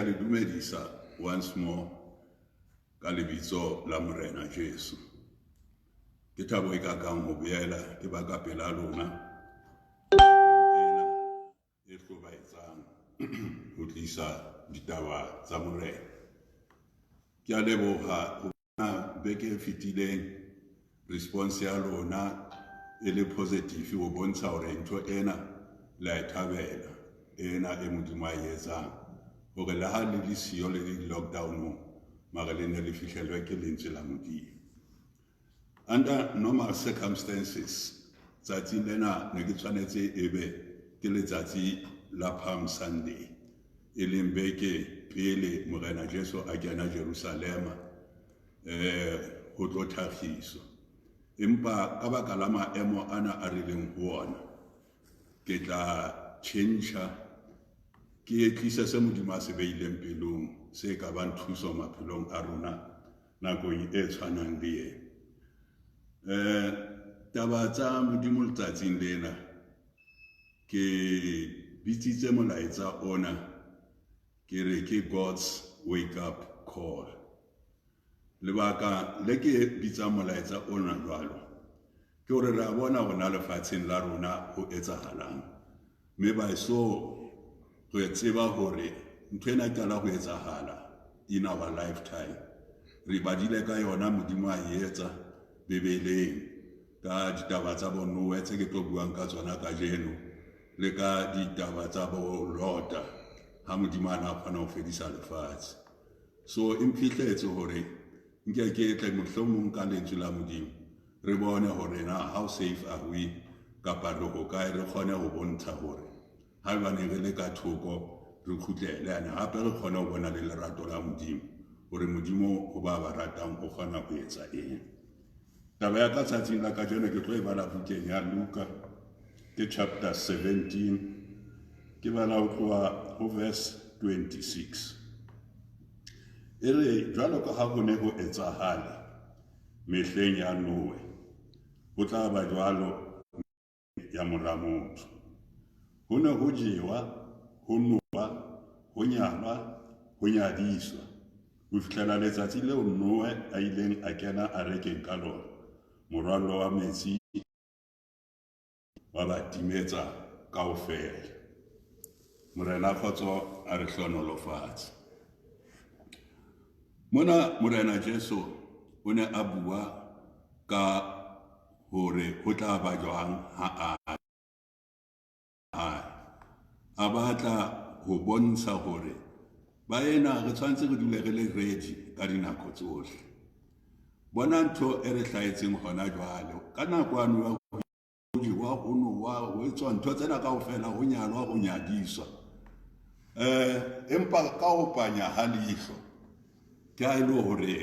le dumedisa once more ka lebitso la Morena Jesu. Ke thabo e kakang ho boela ke ba ka pela lona ena e hlobaetsang ho tlisa ditaba tsa Morena. Ke a leboha ho bona beke e fetileng response ya lona e le positive ho bontsha hore ntho ena la e thabela ena e Modimo a e etsang hore le ha le siyo le di-lockdown mara le ne le fihlelwe ke lentswe la Modimo. Under normal circumstances tsatsing lena ne ke tshwanetse ebe ke letsatsi la Palm Sunday e leng beke pele Morena Jesu a kena Jerusalema ho tlo tlhagiso. Empa ka baka la maemo ana a rileng ho ona ke tla change ke tlisa se Modimo a se beileng pelong se ka bang thuso maphelong a rona nakong e tshwanang le ena. Taba tsa Modimo letsatsing lena ke bitsitse molaetsa ona ke re ke God's wake up call. Lebaka le ke bitsa molaetsa ona jwalo ke hore re a bona hona lefatsheng la rona ho etsahalang, mme ba so re tseba hore ntho ena qala ho etsahala in our lifetime. Re badile ka yona Modimo a etsa bebeleng ka ditaba tsa bo Noe tse ke tlo buang ka tsona ka jeno, le ka ditaba tsa bo Lota ha Modimo a kgona ho fedisa lefatshe. So imphihletse hore nke ke tle mohlomong ka lentswe la Modimo re bone hore na how safe are we kapa re ho kae re kgone ho bontsha hore ha ba ne re le ka thoko re khutlele ana hape re kgone ho bona le lerato la Modimo hore Modimo ho ba ratang o kgona ho etsa eng. Taba ya ka tsatsing la ka jeno ke tlo e bala bukeng ya Luka ke chapter 17 ke bala ho tloha ho verse 26. E re jwalo ka ha ho ne ho etsahala mehleng ya Noe ho tla ba jwalo ya mora motho. Ho ne ho jewa, ho nowa, ho nyalwa, ho nyadiswa ho fihlela letsatsi leo Noe a ileng a kena a rekeng ka lona morwalo wa metsi wa ba timetsa kaofela. Morena kgotso a re hlonolofatse. Mona Morena Jesu o ne a bua ka hore ho tla ba jwang ha a batla ho bontsha hore ba ena re tshwanetse re dule re le ready ka dinako tsohle. Bona ntho e re hlahetseng hona jwale ka nako ano wa ho nowa ho etswa ntho tsena kaofela ho nyalwa ho nyadiswa. Empa ka ho panya ha leihlo ke a ile hore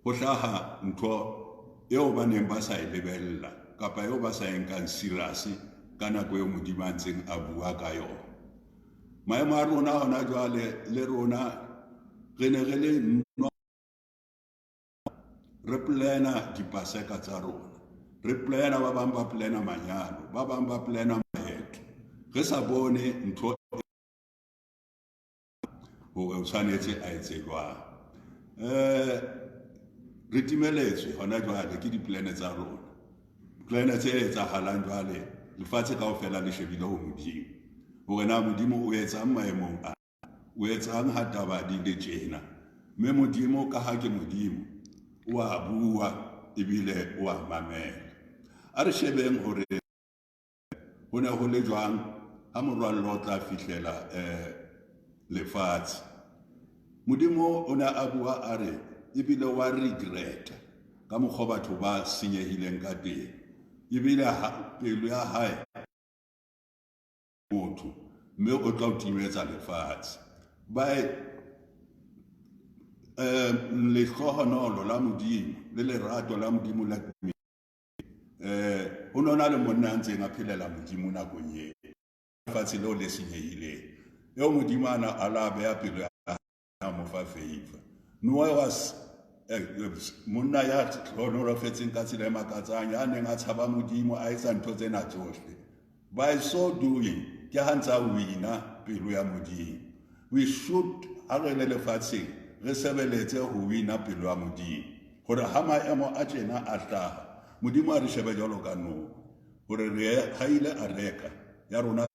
ho hlaha ntho eo ba neng ba sa e lebella kapa eo ba sa enkang serious ka nako eo Modimo a ntseng a bua ka yona. Maemo a rona hona jwale le rona re ne re le re plana dipaseka tsa rona, re plana ba bang ba plana manyalo, ba bang ba plana maeto, re sa bone ntho hore o tshwanetse a etse jwang. Re timeletswe hona jwale ke diplane tsa rona, plane tse etsahalang jwale lefatshe kaofela le shebile ho Modimo hore na Modimo o etsang maemong a o etsang ha taba di le tjena. Mme Modimo ka ha ke Modimo o a bua ebile o a mamela. A re shebeng hore ho ne ho le jwang ha morwallo o tla fihlela lefatshe. Modimo o ne a bua a re ebile wa regret ka mokgwa batho ba senyehileng ka teng, ebile pelo ya hae motho mme o tla o timetsa lefatshe. Lehlohonolo la Modimo le lerato la Modimo la ho nona le monna a ntseng a phelela Modimo nakong eo lefatshe leo le senyehileng eo Modimo ana a la beha pelo ya mo fa favor. Noe was monna ya hlonolofetseng ka tsela e makatsang ya neng a tshaba Modimo a etsa ntho tsena tsohle. By so doing ke ha ntsa wina pelo ya Modimo We should ha re le lefatsheng re sebeletse ho wina pelo ya Modimo gore ha maemo a tjena a hlaha Modimo a re shebe jwalo ka no gore re ha ile a reka ya rona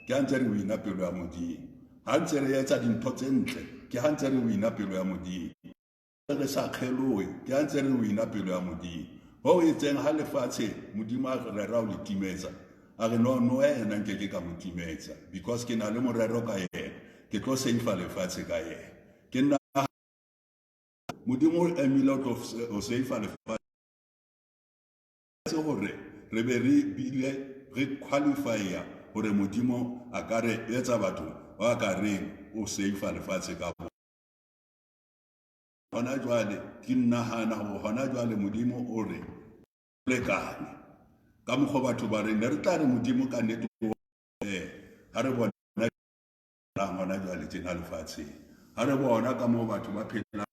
ke ha ntse re wina pelo ya Modimo ha ntse re etsa dintho tse ntle ke ha ntse re wina pelo ya Modimo re sa kgelowe ke ha ntse re wina pelo ya Modimo ho etseng ha lefatshe Modimo a re ra o le timetsa a re no ena nke ke ka mo timetsa because ke na le morero ka yena ke tlo seifa lefatshe ka yena ke nna Modimo emile o seifa lefatshe gore re be re bile re qualifya gore Modimo a ka re etsa batho ba ka reng o seifa lefatshe ka bona hona jwale ke nahana ho hona jwale Modimo o re lekane ka mokgwa batho ba re ne re tla re Modimo ka nnete ha re bona hona jwale tjena lefatshe ha re bona ka moo batho ba phela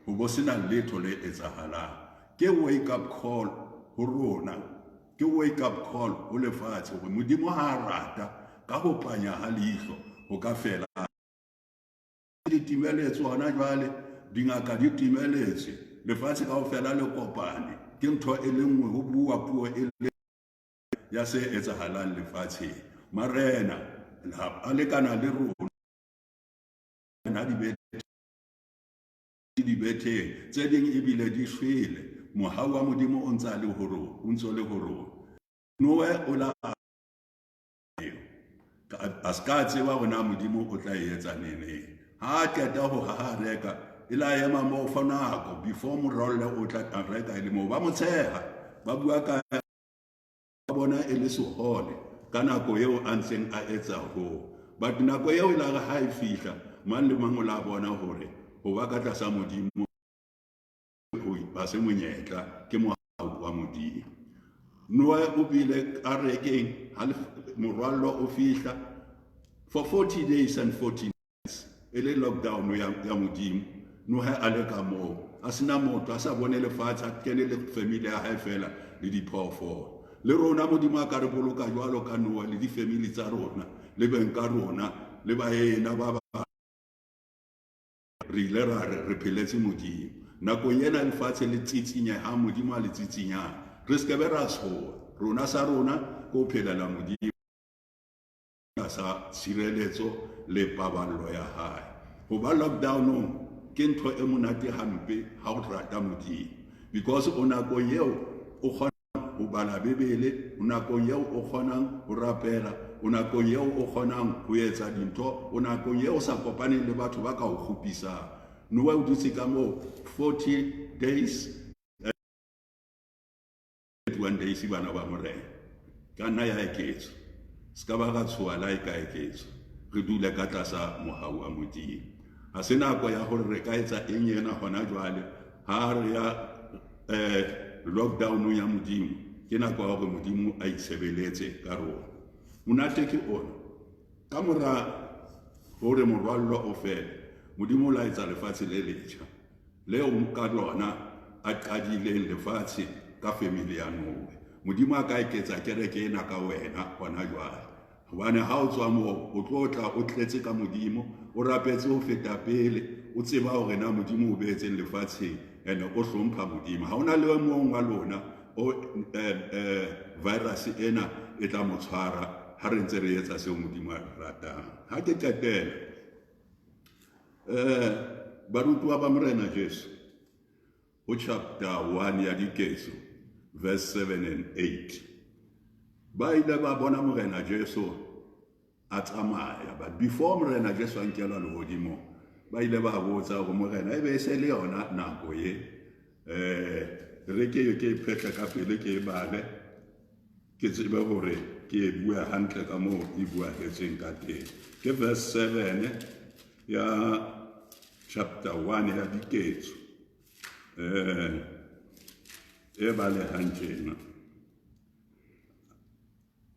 ho bo sena letho le etsahalang ke wake up call ho rona ke wake up call ho lefatshe hore Modimo ha a rata ka ho panya ha leihlo ho ka fela ditimeletso hona jwale dingaka di timeletse lefatshe ka ho fela le kopane ke ntho e le nngwe ho bua puo e le ya se etsahalang lefatshe marena a lekana le rona na di bete tse ding ebile di shwele mohau wa Modimo o ntsa le horo o ntso le horo noe o la a ska tseba bona Modimo o tla etsa nene ha qeta ho ha reka ila ema mo fanako before morole o tla reka ile mo ba motsheha ba bua ka bona e le sohole ka nako eo a ntseng a etsa ho but nako eo ila ha e fihla mang le mang o la bona hore ho ba ka tlasa Modimo ba se monyetla ke mohau wa Modimo noe o bile a rekeng ha morwallo o fihla for 40 days and 40 nights ele lockdown ya Modimo noe a le ka moo a sena motho a sa bone lefatshe a kene le family ya hae fela le diphoofolo le rona Modimo a ka re boloka jwalo ka noe le di-family tsa rona le beng ka rona le baena ba re ile re pheletse Modimo nakong ena lefatshe le tsitsinya ha Modimo a le tsitsinyang re se be ra tshoha rona sa rona ko phelela Modimo sa tshireletso le paballo ya hae ho ba lockdown ke ntho e monate hampe ha o rata Modimo because o nakong eo o kgona ho bala bebele o nakong eo o kgonang ho rapela o nakong eo o kgonang ho etsa dintho o nakong eo sa kopaneng le batho ba ka o khupisang noe o dutse ka moo 40 days 21 days bana ba morena ka nna ya eketso ska ba ga tshoa la ka eketso re dule ka tlasa mohau wa Modimo ha se nako ya hore re ka etsa eng yena hona jwale ha re ya lockdown ya Modimo ke nako ya hore Modimo a itshebeletse ka rona monate ke ona ka mora hore morwallo o fele Modimo la etsa lefatshe le letjha leo ka lona a qadileng lefatshe ka family ya Noe Modimo a ka eketsa kereke ena ka wena hona jwale hobane ha o tswa moo o tlo tla o tletse ka Modimo o rapetse ho feta pele o tseba hore na Modimo o beetseng lefatsheng ene o hlompha Modimo ha ona le mong wa lona o virus ena e tla mo tshwara ha re ntse re etsa seo Modimo a ratang ha ke qetela barutwa ba morena Jesu ho chapter 1 ya Diketso verse 7 and 8 ba ile ba bona morena Jesu a tsamaya but before morena Jesu a nkela lehodimo ba ile ba botsa go morena e be se le yona nako ye re ke pheta ka pele ke bale ke tsebe hore ke bua hantle ka moo e bua hetseng ka teng ke verse 7 ya chapter 1 ya Diketso e bale hantle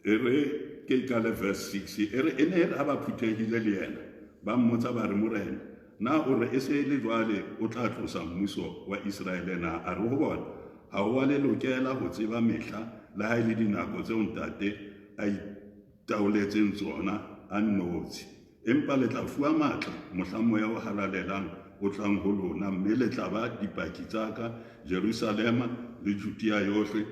ere ke ka le verse 6 ere ene ha ba phuthehile le yena ba mmotsa ba re morena na o re ese le jwale o tla tlosa mmuso wa Israele na a re ho bona ha o le lokela ho tseba mehla la ha ile dinako tse ntate a itaoletseng tsona a nnotshi empa le tla fuwa matla mohlang moya o halalelang o tlang ho lona mme le tla ba dipaki tsa ka Jerusalema le Judea yohle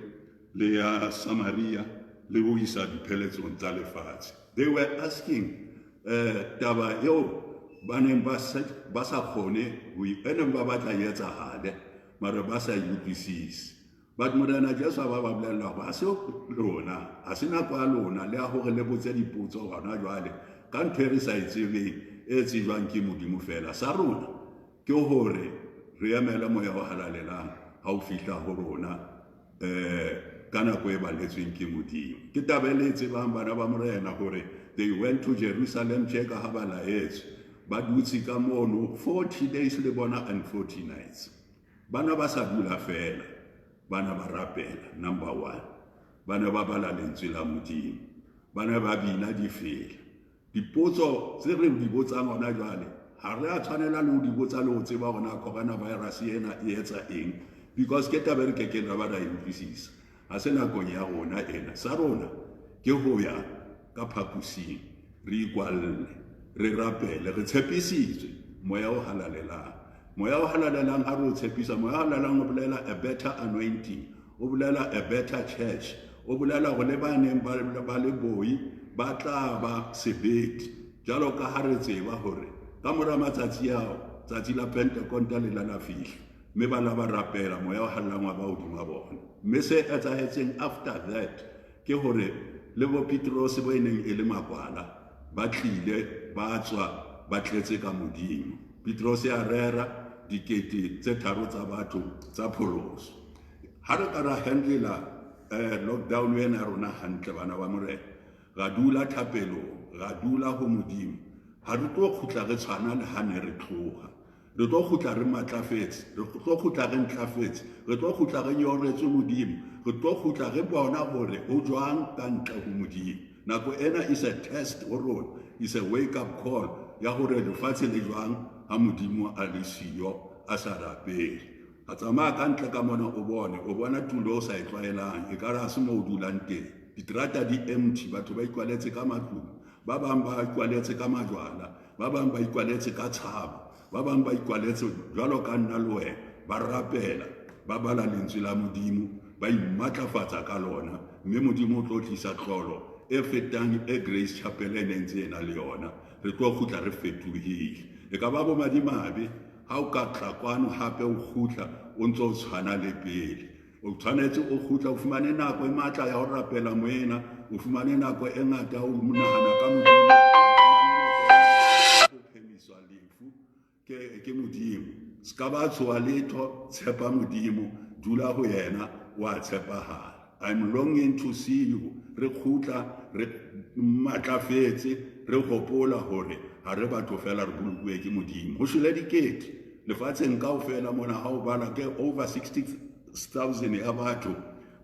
le ya Samaria le ho isa dipheletsong tsa lefatshe. They were asking taba eo ba neng ba sa kgone ho eneng ba batla etsahale mara ba sa utlwisisi. But Morena Jesu ba ba bolella ba se lona ha se nako ya lona le ya hore le botse dipotso hona jwale ka ntho e re sa itsebeng e tsejwang ke Modimo fela. Sa rona ke hore re emele moya o halalelang ha o fihla ho rona ka nako e baletsweng ke Modimo. Ke taba e le tsebang bana ba Morena hore they went to Jerusalem ka ha ba laetswe ba dutse ka mono 40 days le bona and 40 nights. Bana ba sa dula fela, bana ba rapela. Number 1, bana ba bala lentswe la Modimo, bana ba bina difela. Dipotso tse re di botsang hona jwale ha re a tshwanela le ho di botsa le ho tseba hona coronavirus ena e etsa eng, because ke taba re ke ra ba ra utlwisisa. Ha se nakong ya rona ena, sa rona ke ho ya ka phaposing re ikwalle re rapele re tshepisitswe moya o halalelang. Moya o halalelang ha re o tshepisa, moya o halalelang o bolela a better anointing, o bolela a better church, o bolela hore le ba neng ba le boi ba tla ba sebete jalo ka ha re tseba hore ka mora matsatsi ao tsatsi la Pentecost le la fihla mme ba la ba rapela moya o halalelang wa ba hodima bona. Mme se etsahetseng after that ke hore le bo Petros bo eneng e le makwala ba tlile ba tswa ba tletse ka Modimo. Petros ya rera dikete tse tharo tsa batho tsa pholoso. Ha re ka ra handlela lockdown ena rona hantle bana ba Morena, ga dula thapelo, ga dula ho Modimo, ha re tlo khutla re tshwana le ha ne re tloga. Re tlo khutla re matlafetse, re tlo khutla re ntlafetse, re tlo khutla re nyoretse Modimo, re tlo khutla re bona hore o jwang ka ntle ho Modimo. Nako ena is a test ho rona, is a wake up call ya hore lefatshe le jwang ha Modimo a le siyo a sa rapele. A tsamaya ka ntle ka mona o bona tulo o sa e tlwaelang, e ka re ha se mo o dulang teng. Diterata di empty, batho ba ikwaletse ka matlung, ba bang ba ikwaletse ka majwala, ba bang ba ikwaletse ka tshabo, ba bang ba ikwaletse jwalo ka nna le wena, ba rapela ba bala lentswe la Modimo, ba imatlafatsa ka lona, mme Modimo o tlo tlisa tlolo e fetang e Grace Chapel e ntse ena le yona. Re tlo khutla re fetohile. E ka ba bo madimabe ha o ka tla kwano hape o khutla o ntso o tshwana le pele. O tshwanetse o khutla o fumane nako e matla ya ho rapela moena, o fumane nako e ngata o monahana ka Modimo, o phemiswa lefu ke Modimo. Ska ba tshoa letho, tshepa Modimo, dula ho yena, wa tshepahala. I'm longing to see you. Re khutla re matlafetse, re hopola hore ha re batho fela re bulukuwe ke Modimo. Ho shwele dikete lefatsheng kaofela mona ha o bala ke over 60,000 ya batho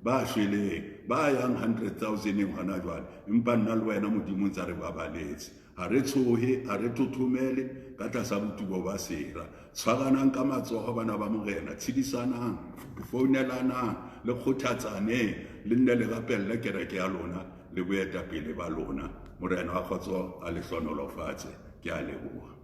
ba shweleng, ba yang 100,000 hona jwale, empa nna le wena Modimo ntse re babaletse. Ha re tshohe, ha re thothomele ka tlasa botubo ba sera. Tshwaranang ka matsoho bana ba Morena, tshidisanang, founelanang, le kgothatsaneng, le nne le rapelle kereke ya lona le boetapele ba lona. Morena wa kgotso a le hlonolofatse. Ke a leboha.